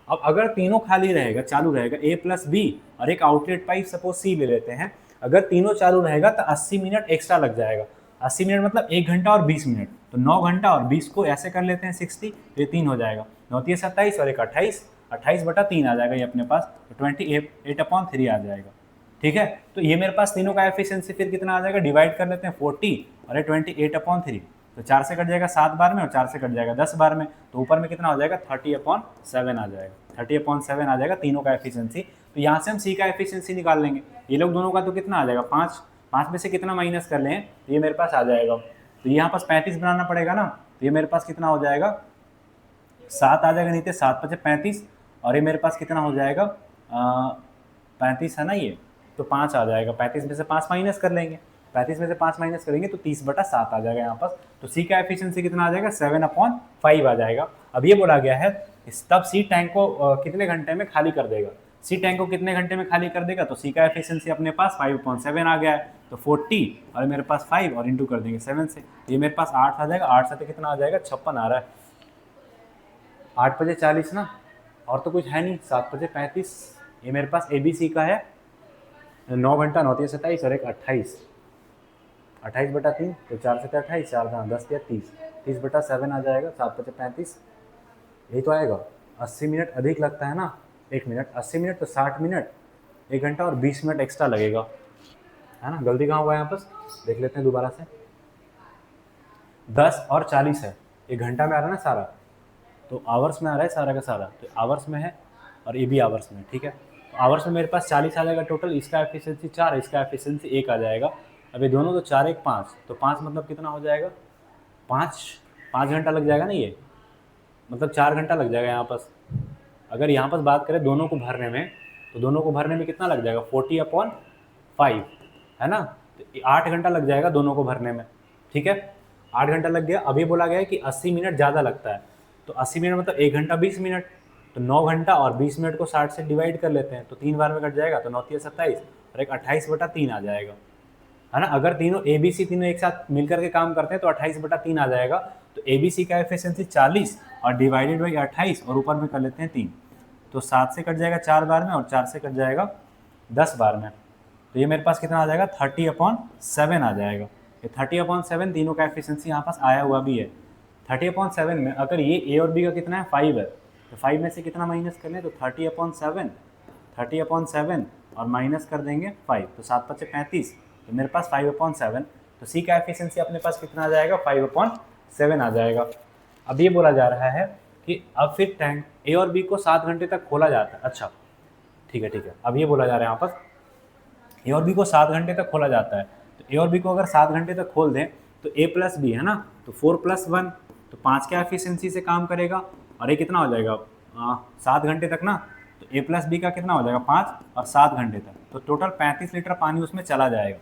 अब अगर तीनों खाली रहेगा, चालू रहेगा, ए प्लस बी और एक आउटलेट पाइप सपोज सी ले लेते हैं, अगर तीनों चालू रहेगा तो 80 मिनट एक्स्ट्रा लग जाएगा। 80 मिनट मतलब 1 घंटा और 20 मिनट, तो 9 घंटा और 20 को ऐसे कर लेते हैं 60, ये 3 हो जाएगा, 9 3 27 और एक 28, 28 बटा 3 आ जाएगा ये अपने पास, तो 28/3 आ जाएगा। ठीक है, तो ये मेरे पास तीनों का एफिशिएंसी फिर कितना आ जाएगा, डिवाइड कर लेते हैं 40 और ये 28/3, तो 4 से कट जाएगा 7 बार में और 4 से कट जाएगा 10 बार में, तो ऊपर में कितना हो जाएगा 30/7 आ जाएगा, 30/7 आ जाएगा तीनों का एफिशिएंसी। तो यहाँ से हम सी का एफिशिएंसी निकाल लेंगे, ये लोग दोनों का तो कितना आ जाएगा 5, 5 में से कितना माइनस कर लें तो ये मेरे पास आ जाएगा, तो यहाँ पास 35 बनाना पड़ेगा ना, तो ये मेरे पास कितना हो जाएगा 7 आ जाएगा, नीचे 7 5 35 और ये मेरे पास कितना हो जाएगा 35 है ना ये, तो 5 आ जाएगा, 35 में से 5 माइनस कर लेंगे, 35 में से 5 माइनस करेंगे तो 30/7 आ जाएगा यहाँ पास। तो सी का एफिशिएंसी कितना आ जाएगा 7/5 आ जाएगा। अब ये बोला गया है तब सी टैंक को कितने घंटे में खाली कर देगा, सी टैंक को कितने घंटे में खाली कर देगा, तो सी का एफिशिएंसी अपने पास 5/7 आ गया है, तो 40 और मेरे पास 5 और इंटू कर देंगे 7 से, ये मेरे पास 8 आ जाएगा, 8 से तो कितना आ जाएगा 56 आ रहा है, 8 बजे 40 ना, और तो कुछ है नहीं, 7 बजे 35, ये मेरे पास ए बी सी का है, 9 घंटा 9 3 27 और एक 28, 28/3, तो 4 से 28, 4 10 या 30, 30/7 आ जाएगा, 7 5 35, यही तो आएगा। 80 मिनट अधिक लगता है ना, 1 मिनट, 80 मिनट तो 60 मिनट, 1 घंटा और 20 मिनट एक्स्ट्रा लगेगा, है ना। गलती कहाँ हुआ है यहाँ पर, देख लेते हैं दोबारा से, 10 और 40 है, 1 घंटा में आ रहा है ना सारा, तो आवर्स में आ रहा है सारा का सारा, तो आवर्स में है और ये भी आवर्स में, ठीक है। तो आवर्स में मेरे पास 40 आ जाएगा टोटल, इसका एफिशिएंसी 4, इसका एफिशिएंसी 1 आ जाएगा। अब ये दोनों तो 4 1 5, तो 5 मतलब कितना हो जाएगा 5 घंटा लग जाएगा ना, ये मतलब 4 घंटा लग जाएगा यहाँ पास। अगर यहाँ पास बात करें दोनों को भरने में, तो दोनों को भरने में कितना लग जाएगा 40/5, है ना, तो 8 घंटा लग जाएगा दोनों को भरने में, ठीक है, 8 घंटा लग गया। अभी बोला गया है कि 80 मिनट ज़्यादा लगता है, तो 80 मिनट मतलब 1 घंटा 20 मिनट, तो 9 घंटा और 20 मिनट को 60 से डिवाइड कर लेते हैं, तो 3 बार में कट जाएगा, तो 9 3 27 और एक 28/3 आ जाएगा, है ना। अगर तीनों ए बी सी तीनों एक साथ मिलकर के काम करते हैं तो 28/3 आ जाएगा। तो ए बी सी का एफिशिएंसी 40 और डिवाइडेड बाई 28 और ऊपर में कर लेते हैं 3, तो 7 से कट जाएगा 4 बार में और 4 से कट जाएगा 10 बार में, तो ये मेरे पास कितना आ जाएगा 30/7 आ जाएगा। ये 30/7 तीनों का एफिशिएंसी यहाँ पास आया हुआ भी है। 30/7 में अगर ये ए और बी का कितना है 5 है, तो 5 में से कितना माइनस कर लें, तो 30/7 और माइनस कर देंगे 5, तो 7 5 35, तो मेरे पास 5/7, तो सी का एफिशिएंसी अपने पास कितना आ जाएगा 5/7 आ जाएगा। अब ये बोला जा रहा है कि अब फिर टैंक ए और बी को 7 घंटे तक खोला जाता है। अच्छा ठीक है, अब ये बोला जा रहा है यहाँ पर ए और बी को 7 घंटे तक खोला जाता है, तो ए और बी को अगर 7 घंटे तक खोल दें तो ए प्लस बी है ना, तो 4 + 1, तो 5 के एफिशिएंसी से काम करेगा, और ये कितना हो जाएगा 7 घंटे तक ना, तो ए प्लस बी का कितना हो जाएगा 5 और 7 घंटे तक, तो टोटल 35 लीटर पानी उसमें चला जाएगा,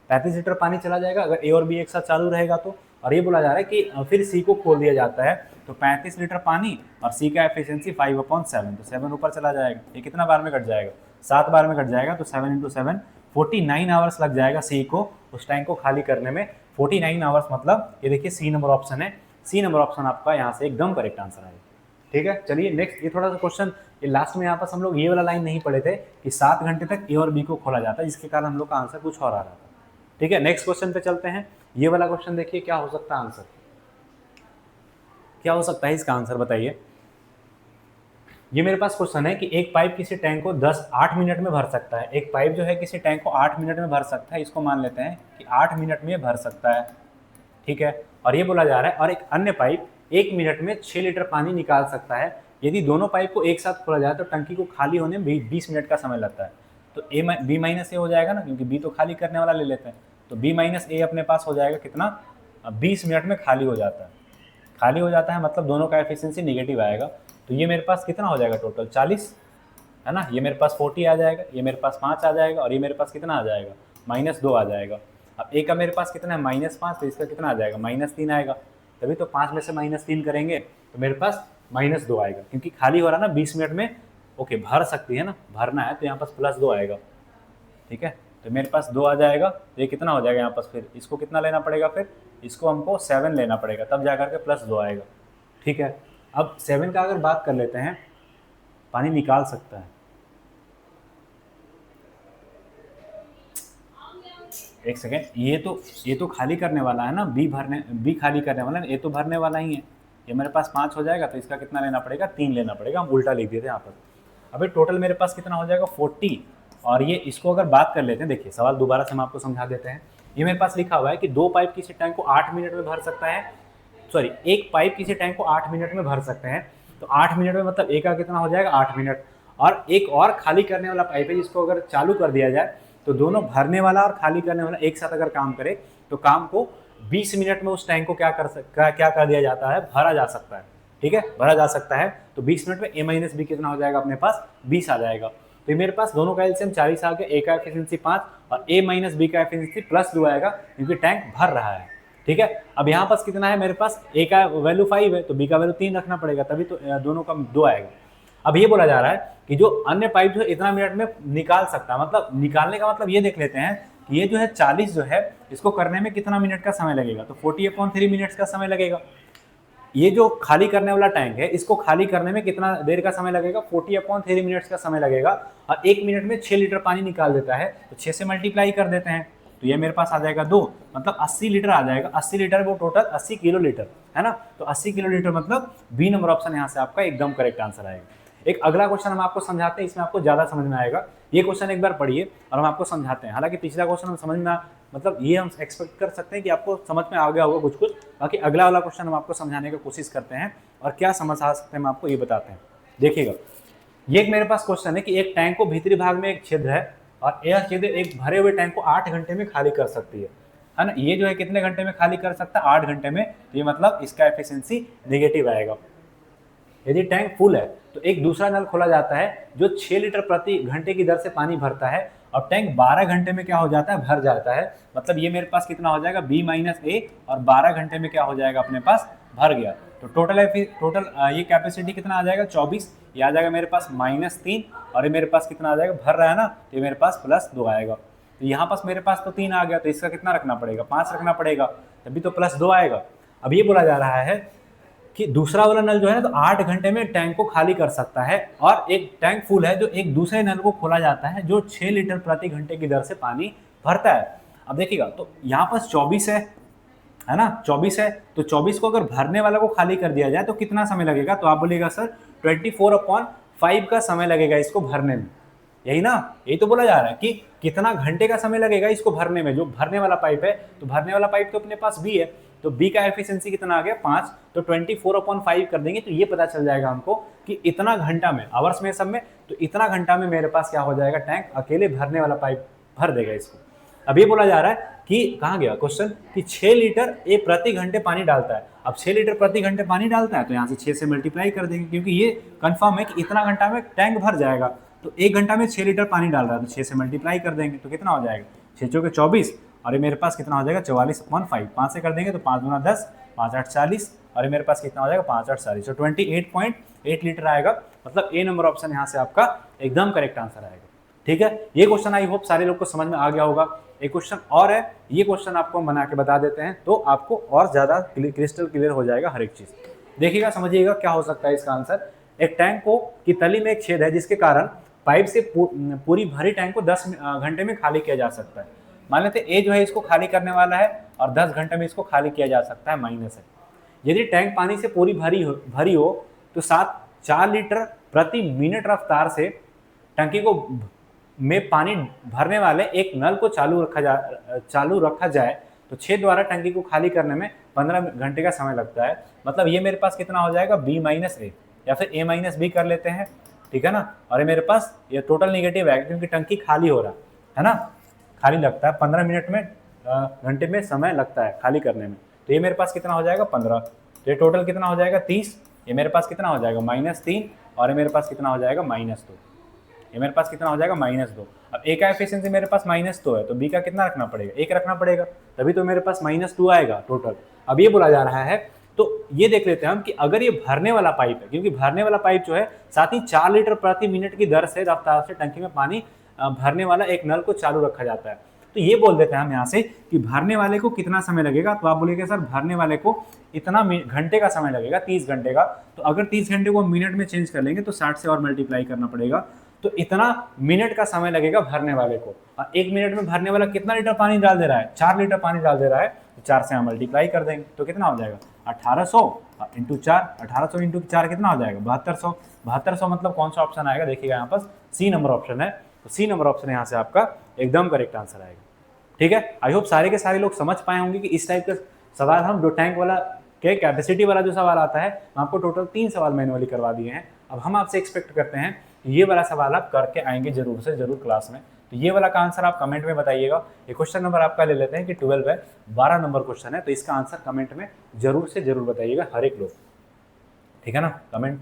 35 लीटर पानी चला जाएगा अगर ए और बी एक साथ चालू रहेगा तो। और ये बोला जा रहा है कि फिर सी को खोल दिया जाता है, तो 35 लीटर पानी और सी का एफिशिएंसी 5/7, तो 7 ऊपर चला जाएगा, ये कितना बार में कट जाएगा 7 बार में कट जाएगा, तो 7 × 7 49 आवर्स लग जाएगा सी को उस टैंक को खाली करने में। 49 आवर्स मतलब ये देखिए सी नंबर ऑप्शन है, सी नंबर ऑप्शन आपका यहाँ से एकदम करेक्ट आंसर है। ठीक है, चलिए नेक्स्ट, ये थोड़ा सा क्वेश्चन ये लास्ट में यहाँ पर हम लोग ये वाला लाइन नहीं पढ़े थे कि 7 घंटे तक ए और बी को खोला जाता है, जिसके कारण हम लोग का आंसर कुछ और आ रहा था। ठीक है, नेक्स्ट क्वेश्चन पे चलते हैं। ये वाला क्वेश्चन देखिए क्या हो सकता है आंसर, क्या हो सकता है इसका आंसर बताइए। ये मेरे पास क्वेश्चन है कि एक पाइप किसी टैंक को 8 मिनट में भर सकता है, एक पाइप जो है किसी टैंक को 8 मिनट में भर सकता है, इसको मान लेते हैं कि 8 मिनट में भर सकता है, ठीक है। और ये बोला जा रहा है और एक अन्य पाइप 1 मिनट में 6 लीटर पानी निकाल सकता है, यदि दोनों पाइप को एक साथ खोला जाए तो टंकी को खाली होने में 20 मिनट का समय लगता है। तो बी माइनस ए हो जाएगा ना, क्योंकि बी तो खाली करने वाला ले लेते हैं। तो बी माइनस ए अपने पास हो जाएगा कितना, 20 मिनट में खाली हो जाता है। खाली हो जाता है मतलब दोनों का एफिशिएंसी नेगेटिव आएगा। तो ये मेरे पास कितना हो जाएगा टोटल 40 है ना, ये मेरे पास 40 आ जाएगा, ये मेरे पास 5 आ जाएगा, और ये मेरे पास कितना आ जाएगा -2 आ जाएगा। अब ए का मेरे पास कितना है -5, तो इसका कितना आ जाएगा -3 आएगा। तभी तो 5 में से -3 करेंगे तो मेरे पास -2 आएगा, क्योंकि खाली हो रहा ना 20 मिनट में। ओके, भर सकती है ना, भरना है तो यहाँ पास +2 आएगा। ठीक है, तो मेरे पास 2 आ जाएगा, तो ये कितना हो जाएगा यहाँ पास, फिर इसको कितना लेना पड़ेगा, फिर इसको हमको 7 लेना पड़ेगा, तब जा करके +2 आएगा। ठीक है, अब 7 का अगर बात कर लेते हैं, पानी निकाल सकता है। एक सेकेंड, ये तो खाली करने वाला है ना, बी खाली करने वाला है, ये तो भरने वाला ही है। ये मेरे पास 5 हो जाएगा, तो इसका कितना लेना पड़ेगा, 3 लेना पड़ेगा। हम उल्टा लिख दिए थे यहाँ पर। अभी टोटल मेरे पास कितना हो जाएगा 40। और ये इसको अगर बात कर लेते हैं, देखिए सवाल दोबारा से हम आपको समझा देते हैं। ये मेरे पास लिखा हुआ है कि 2 पाइप किसी टैंक को 8 मिनट में भर सकता है, सॉरी 1 पाइप किसी टैंक को 8 मिनट में भर सकते हैं। तो 8 मिनट में मतलब एक का कितना हो जाएगा 8 मिनट। और एक और खाली करने वाला पाइप है, जिसको अगर चालू कर दिया जाए तो दोनों भरने वाला और खाली करने वाला एक साथ अगर काम करे तो काम को 20 मिनट में उस टैंक को क्या कर दिया जाता है, भरा जा सकता है। ठीक है, भरा जा सकता है। तो 20 मिनट में ए माइनस बी कितना हो जाएगा अपने पास, 20 आ जाएगा। तो मेरे पास दोनों का एलसीएम 40 आ गया, ए का एफिशिएंसी 5 और ए माइनस बी का एफिशिएंसी +2 आएगा, क्योंकि टैंक भर रहा है। ठीक है, अब यहाँ पास कितना है मेरे पास, ए का वैल्यू 5 है तो बी का वैल्यू 3 रखना पड़ेगा, तभी तो दोनों का 2 आएगा। अब ये बोला जा रहा है कि जो अन्य पाइप जो इतना मिनट में निकाल सकता है, मतलब निकालने का मतलब ये देख लेते हैं कि ये जो है 40 जो है इसको करने में कितना मिनट का समय लगेगा। तो 40/3 मिनट्स का समय लगेगा। ये जो खाली करने वाला टैंक है, इसको खाली करने में कितना देर का समय लगेगा, 40/3 मिनट्स का समय लगेगा। और 1 मिनट में 6 लीटर पानी निकाल देता है, तो 6 से मल्टीप्लाई कर देते हैं, तो ये मेरे पास आ जाएगा 2, मतलब 80 लीटर आ जाएगा। 80 लीटर वो टोटल 80 किलो लीटर है ना। तो 80 किलो लीटर मतलब बी नंबर ऑप्शन यहाँ से आपका एकदम करेक्ट आंसर आएगा। एक अगला क्वेश्चन हम आपको समझाते हैं, इसमें आपको ज़्यादा समझ में आएगा। ये क्वेश्चन एक बार पढ़िए और हम आपको समझाते हैं। हालांकि पिछला क्वेश्चन हम समझ में मतलब ये हम एक्सपेक्ट कर सकते हैं कि आपको समझ में आ गया होगा कुछ कुछ, बाकी अगला वाला क्वेश्चन हम आपको समझाने की कोशिश करते हैं और क्या समझ आ सकते हैं हम आपको ये बताते हैं। देखिएगा, ये एक मेरे पास क्वेश्चन है कि एक टैंक को भीतरी भाग में एक छिद्र है और यह छिद्र एक भरे हुए टैंक को 8 घंटे में खाली कर सकती है ना। ये जो है कितने घंटे में खाली कर सकता है, 8 घंटे में। तो ये मतलब इसका एफिशिएंसी नेगेटिव आएगा। यदि टैंक फुल है तो एक दूसरा नल खोला जाता है जो 6 लीटर प्रति घंटे की दर से पानी भरता है और टैंक 12 घंटे में क्या हो जाता है, भर जाता है। मतलब ये मेरे पास कितना हो जाएगा, बी माइनस ए, और 12 घंटे में क्या हो जाएगा अपने पास, भर गया। तो टोटल ये कैपेसिटी कितना आ जाएगा 24, ये आ जाएगा मेरे पास -3, और ये मेरे पास कितना आ जाएगा, भर रहा है ना, तो ये मेरे पास +2 आएगा। तो यहाँ पास मेरे पास तो 3 आ गया, तो इसका कितना रखना पड़ेगा, 5 रखना पड़ेगा, तभी तो +2 आएगा। अब ये बोला जा रहा है कि दूसरा वाला नल जो है ना, तो 8 घंटे में टैंक को खाली कर सकता है, और एक टैंक फुल है जो एक दूसरे नल को खोला जाता है जो 6 लीटर प्रति घंटे की दर से पानी भरता है। अब देखिएगा, तो यहाँ पास 24 है ना, 24 है, तो 24 को अगर भरने वाला को खाली कर दिया जाए तो कितना समय लगेगा, तो आप बोलिएगा सर 24/5 का समय लगेगा इसको भरने में। यही ना, यही तो बोला जा रहा है कि कितना घंटे का समय लगेगा इसको भरने में, जो भरने वाला पाइप है। तो भरने वाला पाइप तो अपने पास बी है, तो बी का एफिशिएंसी कितना आ गया 5, तो 24/5 कर देंगे तो ये पता चल जाएगा हमको कि इतना घंटा में, आवर्स में सब में, तो इतना घंटा में मेरे पास क्या हो जाएगा, टैंक अकेले भरने वाला पाइप भर देगा इसको। अब ये बोला जा रहा है कि कहाँ गया क्वेश्चन, कि 6 लीटर ए प्रति घंटे पानी डालता है। अब 6 लीटर प्रति घंटे पानी डालता है तो यहाँ से 6 से मल्टीप्लाई कर देंगे, क्योंकि ये कंफर्म है कि इतना घंटा में टैंक भर जाएगा। तो 1 घंटा में 6 लीटर पानी डाल रहा है, तो 6 से मल्टीप्लाई कर देंगे तो कितना हो जाएगा, 6 चौके 24, और ये मेरे पास कितना हो जाएगा 44/5, 5 से कर देंगे तो 5 दूना 10, 5 8 40, और ये मेरे पास कितना हो जाएगा 5 8 40, तो 28.8 लीटर आएगा। मतलब ए नंबर ऑप्शन यहाँ से आपका एकदम करेक्ट आंसर आएगा। ठीक है, ये क्वेश्चन आई होप सारे लोग को समझ में आ गया होगा। एक क्वेश्चन और है, ये क्वेश्चन आपको हम बना के बता देते हैं तो आपको और ज़्यादा क्रिस्टल क्लियर हो जाएगा हर एक चीज़। देखिएगा, समझिएगा क्या हो सकता है इसका आंसर। एक टैंक को की तली में एक छेद है जिसके कारण पाइप से पूरी भरी टैंक को 10 घंटे में खाली किया जा सकता है। मान लेते ए जो है इसको खाली करने वाला है और 10 घंटे में इसको खाली किया जा सकता है, माइनस है। यदि टैंक पानी से पूरी भरी हो तो 4 लीटर प्रति मिनट रफ्तार से टंकी को में पानी भरने वाले एक नल को चालू रखा जाए तो छेद द्वारा टंकी को खाली करने में 15 घंटे का समय लगता है। मतलब ये मेरे पास कितना हो जाएगा, बी माइनस ए। या फिर ए माइनस बी कर लेते हैं, ठीक है ना। और ये मेरे पास ये टोटल नेगेटिव है क्योंकि टंकी खाली हो रहा है ना, खाली लगता है 15 मिनट में, घंटे में समय लगता है खाली करने में। तो ये मेरे पास कितना हो जाएगा 15, तो ये टोटल कितना हो जाएगा 30, ये मेरे पास कितना हो जाएगा -3, और ये मेरे पास कितना हो जाएगा -2, ये मेरे पास कितना हो जाएगा -2। अब ए का एफिशिएंसी मेरे पास -2 है, तो बी का कितना रखना पड़ेगा, 1 रखना पड़ेगा, तभी तो मेरे पास -2 आएगा टोटल। अब ये बोला जा रहा है, तो ये देख लेते हैं हम कि अगर ये भरने वाला पाइप है, क्योंकि भरने वाला पाइप जो है साथ ही 4 लीटर प्रति मिनट की दर से रफ्तार से टंकी में पानी भरने वाला एक नल को चालू रखा जाता है। तो ये बोल देते हैं हम यहाँ से कि भरने वाले को कितना समय लगेगा, तो आप बोलेंगे सर भरने वाले को इतना घंटे का समय लगेगा, 30 घंटे का। तो अगर 30 घंटे को मिनट में चेंज कर लेंगे तो 60 से और मल्टीप्लाई करना पड़ेगा, तो इतना मिनट का समय लगेगा भरने वाले को। और 1 मिनट में भरने वाला कितना लीटर पानी डाल दे रहा है, 4 लीटर पानी डाल दे रहा है, तो 4 से हम मल्टीप्लाई कर देंगे तो कितना हो जाएगा 1800 इंटू 4, 1800 इंटू 4 कितना हो जाएगा 7200। 7200 मतलब कौन सा ऑप्शन आएगा, देखिएगा यहाँ पर सी नंबर ऑप्शन है, तो सी नंबर ऑप्शन यहाँ से आपका एकदम करेक्ट आंसर आएगा। ठीक है, आई होप सारे के सारे लोग समझ पाए होंगे कि इस टाइप का सवाल हम जो टैंक वाला के कैपेसिटी वाला जो सवाल आता है, हम आपको टोटल 3 सवाल मैनुअली करवा दिए हैं। अब हम आपसे एक्सपेक्ट करते हैं ये वाला सवाल आप करके आएंगे जरूर से जरूर क्लास में। तो ये वाला का आंसर आप कमेंट में बताइएगा। ये क्वेश्चन नंबर आपका ले लेते हैं कि 12 है, 12 नंबर क्वेश्चन है, तो इसका आंसर कमेंट में जरूर से जरूर बताइएगा हर एक लोग, ठीक है ना। कमेंट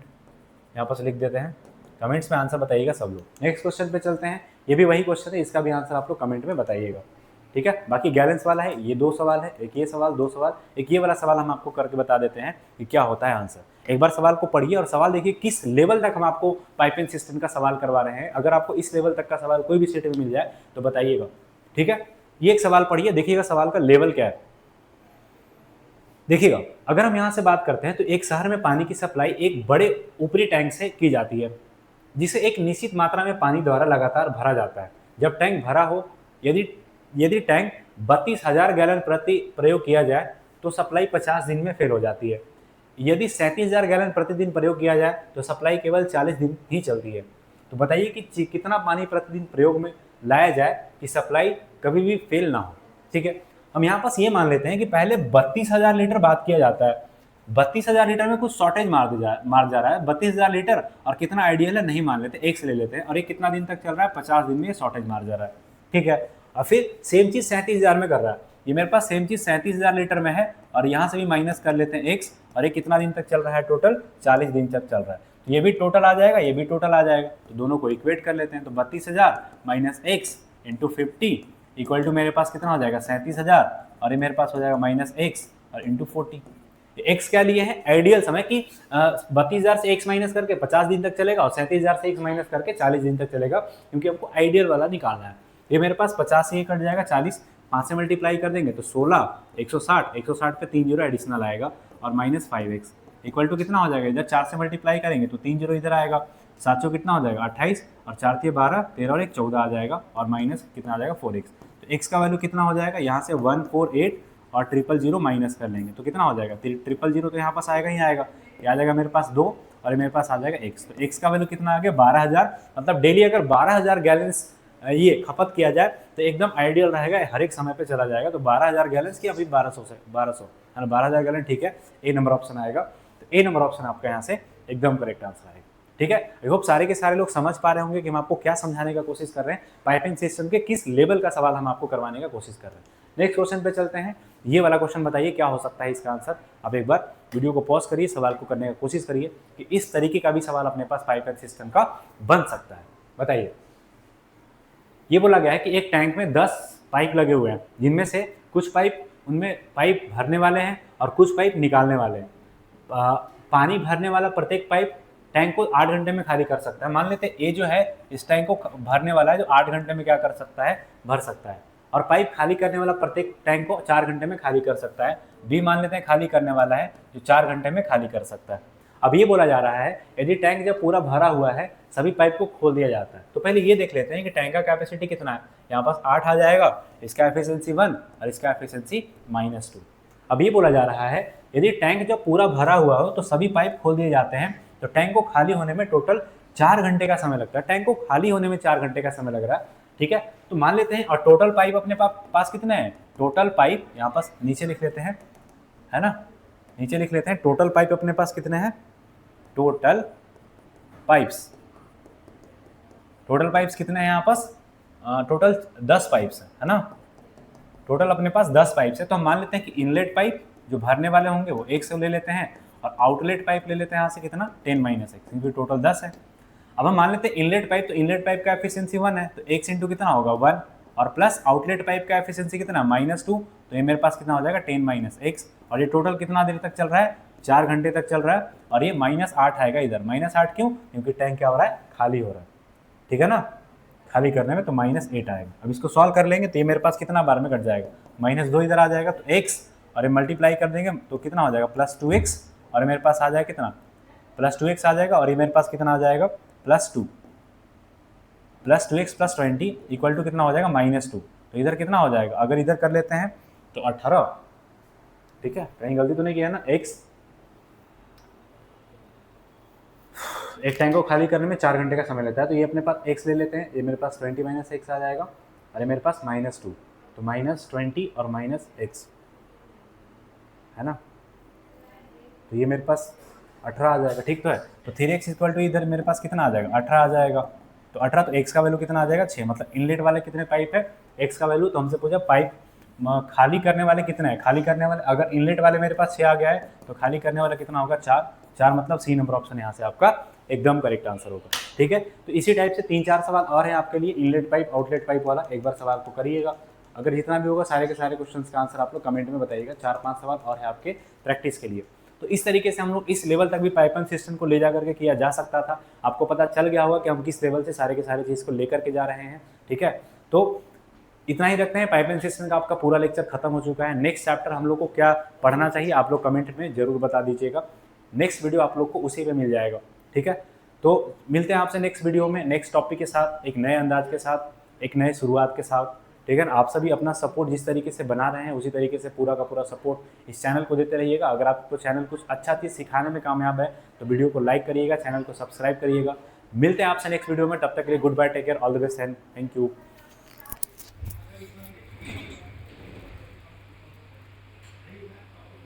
यहाँ पर लिख देते हैं, कमेंट्स में आंसर बताइएगा सब लोग। नेक्स्ट क्वेश्चन पे चलते हैं, ये भी वही क्वेश्चन है, इसका भी आंसर आप लोग कमेंट में बताइएगा, ठीक है। बाकी गैलेंस वाला है, ये 2 सवाल है, एक ये सवाल 2 सवाल, एक ये वाला सवाल हम आपको करके बता देते हैं कि क्या होता है आंसर। एक बार सवाल को पढ़िए और सवाल देखिए किस लेवल तक हम आपको पाइपिंग सिस्टम का सवाल करवा रहे हैं। अगर आपको इस लेवल तक का सवाल कोई भी सेट में मिल जाए तो बताइएगा, ठीक है। ये एक सवाल पढ़िए, देखिएगा सवाल का लेवल क्या है। देखिएगा, अगर हम यहाँ से बात करते हैं तो एक शहर में पानी की सप्लाई एक बड़े ऊपरी टैंक से की जाती है, जिसे एक निश्चित मात्रा में पानी द्वारा लगातार भरा जाता है। जब टैंक भरा हो, यदि टैंक 32,000 गैलन प्रति प्रयोग किया जाए तो सप्लाई 50 दिन में फेल हो जाती है। यदि 37,000 गैलन प्रतिदिन प्रयोग किया जाए तो सप्लाई केवल 40 दिन ही चलती है। तो बताइए कि कितना पानी प्रतिदिन प्रयोग में लाया जाए कि सप्लाई कभी भी फेल ना हो, ठीक है। हम यहाँ पास ये मान लेते हैं कि पहले 32,000 लीटर बात किया जाता है, 32,000 लीटर में कुछ शॉर्टेज मार जा रहा है। 32,000 लीटर और कितना आइडियल है नहीं मान लेते, एक से ले लेते हैं, और ये कितना दिन तक चल रहा है 50 दिन में ये शॉर्टेज मार जा रहा है, ठीक है। और फिर सेम चीज़ 37,000 में कर रहा है, ये मेरे पास सेम चीज़ 37,000 लीटर में है, और यहाँ से भी माइनस कर लेते हैं x, और ये कितना दिन तक चल रहा है टोटल 40 दिन तक चल रहा है। तो ये भी टोटल आ जाएगा, ये भी टोटल आ जाएगा, तो दोनों को इक्वेट कर लेते हैं। तो 32,000 minus x into 50 equal to मेरे पास कितना हो जाएगा 37,000, और ये मेरे पास हो जाएगा माइनस x और इंटू 40। x क्या लिए है आइडियल समय कि 32,000 से x माइनस करके 50 दिन तक चलेगा, और 37,000 से x माइनस करके 40 दिन तक चलेगा, क्योंकि हमको आइडियल वाला निकालना है। ये मेरे पास 50 से ये कट जाएगा, 40 5 से मल्टीप्लाई कर देंगे तो 16, 160 पे 3 जीरो एडिशनल आएगा, और माइनस 5x इक्वल टू कितना हो जाएगा, इधर 4 से मल्टीप्लाई करेंगे तो 3 जीरो इधर आएगा, 700 कितना हो जाएगा 28, और 4 × 12 13 और 1 14 आ जाएगा, और माइनस कितना आ जाएगा 4x। तो x का वैल्यू कितना हो जाएगा, यहाँ से 148 और 000 माइनस कर लेंगे तो कितना हो जाएगा 000, तो यहाँ पास आएगा ही आएगा, ये आ जाएगा मेरे पास 2, और मेरे पास आ जाएगा x। तो x का वैल्यू कितना आ गया 12,000, मतलब डेली अगर 12,000 गैलेंस ये खपत किया जाए तो एकदम आइडियल रहेगा, हर एक समय पे चला जाएगा। तो 12,000 गैलेंस की अभी 1200 है ना, 12,000 गैलन, ठीक है। ए नंबर ऑप्शन आएगा, तो ए नंबर ऑप्शन आपका यहाँ से एकदम करेक्ट आंसर आएगा, ठीक है। आई होप सारे के सारे लोग समझ पा रहे होंगे कि हम आपको क्या समझाने का कोशिश कर रहे हैं, पाइपिंग सिस्टम के किस लेवल का सवाल हम आपको करवाने का कोशिश कर रहे हैं। नेक्स्ट क्वेश्चन पे चलते हैं, ये वाला क्वेश्चन बताइए क्या हो सकता है इसका आंसर। आप एक बार वीडियो को पॉज करिए, सवाल को करने का कोशिश करिए कि इस तरीके का भी सवाल अपने पास पाइपिंग सिस्टम का बन सकता है। बताइए, ये बोला गया है कि एक टैंक में 10 पाइप लगे हुए हैं, जिनमें से कुछ पाइप उनमें पाइप भरने वाले हैं और कुछ पाइप निकालने वाले हैं। पानी भरने वाला प्रत्येक पाइप टैंक को 8 घंटे में खाली कर सकता है। मान लेते हैं ए जो है इस टैंक को भरने वाला है, जो 8 घंटे में क्या कर सकता है, भर सकता है, और पाइप खाली करने वाला प्रत्येक टैंक को 4 घंटे में खाली कर सकता है। बी मान लेते हैं खाली करने वाला है, जो 4 घंटे में खाली कर सकता है। अब ये बोला जा रहा है यदि टैंक जब पूरा भरा हुआ है सभी पाइप को खोल दिया जाता है। तो पहले ये देख लेते हैं कि टैंक का कैपेसिटी कितना है। यहाँ पास 8 आ जाएगा, इसका एफिशिएंसी 1 और इसका एफिशिएंसी -2। अब ये बोला जा रहा है यदि टैंक जब पूरा भरा हुआ हो तो सभी पाइप खोल दिए जाते हैं, तो टैंक को खाली होने में टोटल 4 घंटे का समय लगता है। टैंक को खाली होने में 4 घंटे का समय लग रहा है, ठीक है। तो मान लेते हैं, और टोटल पाइप अपने पास कितने हैं, टोटल पाइप यहाँ पास नीचे लिख लेते हैं, है ना, नीचे लिख लेते हैं टोटल पाइप अपने पास कितने हैं, टोटल पाइप्स। टोटल पाइप्स कितने हैं यहाँ पास? टोटल 10 पाइप्स है ना। टोटल अपने पास 10 पाइप्स है, तो हम मान लेते हैं कि इनलेट पाइप जो भरने वाले होंगे वो 1 से ले लेते हैं और आउटलेट पाइप ले लेते हैं यहाँ से कितना 10 - 1, क्योंकि टोटल 10 है। अब हम मान लेते हैं इनलेट पाइप, तो इनलेट पाइप का एफिशिएंसी 1 है, तो x इंटू कितना होगा 1, और प्लस आउटलेट पाइप का एफिशिएंसी कितना -2, तो ये मेरे पास कितना हो जाएगा 10 - x, और ये टोटल कितना देर तक चल रहा है 4 घंटे तक चल रहा है, और ये -8 आएगा इधर। -8 क्यों? क्योंकि टैंक क्या हो रहा है, खाली हो रहा है, ठीक है ना, खाली करने में, तो -8 आएगा। अब इसको सॉल्व कर लेंगे तो ये मेरे पास कितना बार में कट जाएगा, -2 इधर आ जाएगा तो x, और ये मल्टीप्लाई कर देंगे तो कितना हो जाएगा +2x, और मेरे पास आ जाएगा कितना +2x आ जाएगा, और ये मेरे पास कितना आ जाएगा +2, +2x + 20 इक्वल टू कितना हो जाएगा -2, तो इधर कितना हो जाएगा, अगर इधर कर लेते हैं तो 18, ठीक है, कहीं गलती तो नहीं किया ना। x एक टैंक को खाली करने में 4 घंटे का समय लेता है, तो ये अपने पास x ले लेते हैं, ये मेरे पास 20 - x आ जाएगा, और ये मेरे पास -2, तो -20 और -x है ना, तो ये मेरे पास 18 आ जाएगा, ठीक तो है। तो 3x इक्वल टू इधर मेरे पास कितना आ जाएगा 18 आ जाएगा, तो 18, तो x का वैल्यू कितना आ जाएगा 6, मतलब इनलेट वाले कितने पाइप है, x का वैल्यू, तो हमसे पूछा पाइप खाली करने वाले कितने हैं, खाली करने वाले अगर इनलेट वाले मेरे पास 6 आ गया है, तो खाली करने वाला कितना होगा 4, मतलब सी नंबर ऑप्शन यहाँ से आपका एकदम करेक्ट आंसर होगा, ठीक है। तो इसी टाइप से 3-4 सवाल और हैं आपके लिए, इनलेट पाइप आउटलेट पाइप वाला, एक बार सवाल को करिएगा, अगर जितना भी होगा सारे के सारे क्वेश्चंस का आंसर आप लोग कमेंट में बताइएगा। 4-5 सवाल और है आपके प्रैक्टिस के लिए। तो इस तरीके से हम लोग इस लेवल तक भी पाइपलाइन सिस्टम को ले जा करके किया जा सकता था। आपको पता चल गया होगा कि हम किस लेवल से सारे के सारे चीज़ को लेकर के जा रहे हैं, ठीक है। तो इतना ही रखते हैं, पाइपलाइन सिस्टम का आपका पूरा लेक्चर खत्म हो चुका है। नेक्स्ट चैप्टर हम लोग को क्या पढ़ना चाहिए आप लोग कमेंट में जरूर बता दीजिएगा, नेक्स्ट वीडियो आप लोग को उसी पे मिल जाएगा, ठीक है। तो मिलते हैं आपसे नेक्स्ट वीडियो में नेक्स्ट टॉपिक के साथ, एक नए अंदाज के साथ, एक नए शुरुआत के साथ, ठीक है ना। आप सभी अपना सपोर्ट जिस तरीके से बना रहे हैं उसी तरीके से पूरा का पूरा सपोर्ट इस चैनल को देते रहिएगा। अगर आपको चैनल कुछ अच्छा चीज़ सिखाने में कामयाब है तो वीडियो को लाइक करिएगा, चैनल को सब्सक्राइब करिएगा। मिलते हैं आपसे नेक्स्ट वीडियो में, तब तक के लिए goodbye, take care, all the best and thank you.